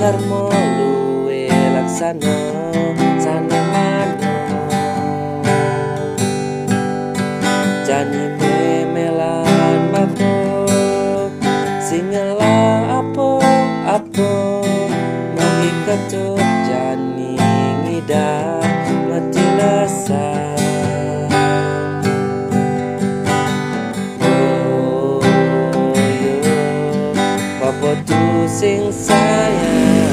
karmo luwe laksana sana mano jani memelan babo singela apo magi ketut jani ngida mati lasa babo tu sing sayang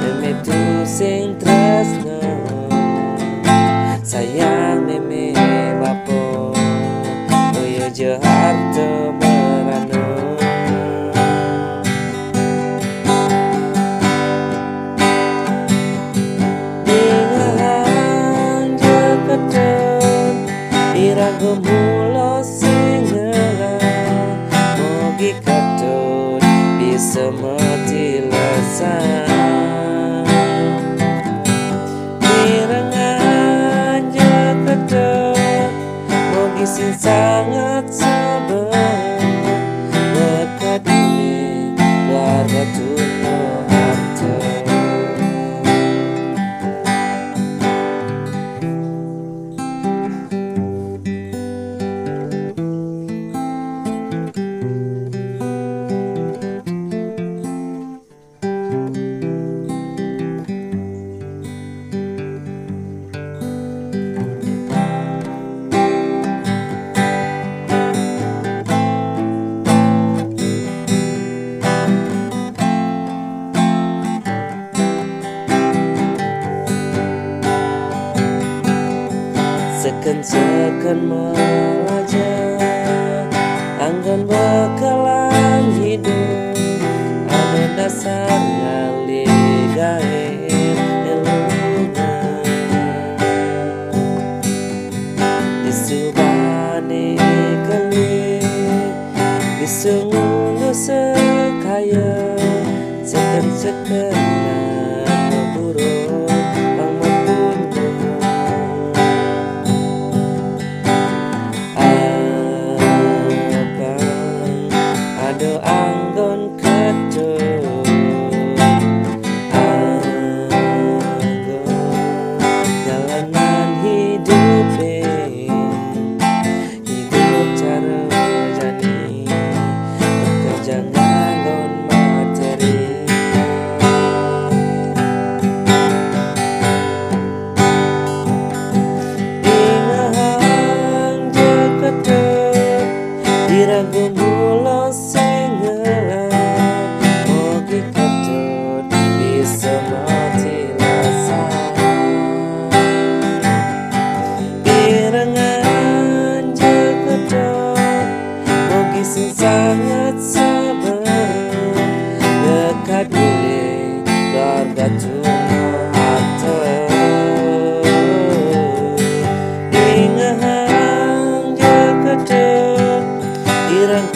meme tu sing tresno sayang meme babo oyo jahat merano ningahan jaketun irago mulo singela mogi katun bisa mati lasa nirangan jaketun mogi sing sangat sabar lekat ini keluarga tuno harta Sekan melajah anggun bekalan hidup ada dasar ngali gair elungan disubani kali disungu sekaya sekan buruk do anggon ketut anggon jalanan hidup cara jani bekerja nganggon materi ingahang jaketut diragu mulos mati lasa irangan jaketut mogi sing sangat sabar dekat gule keluarga tuno harta ingahang jaketut irang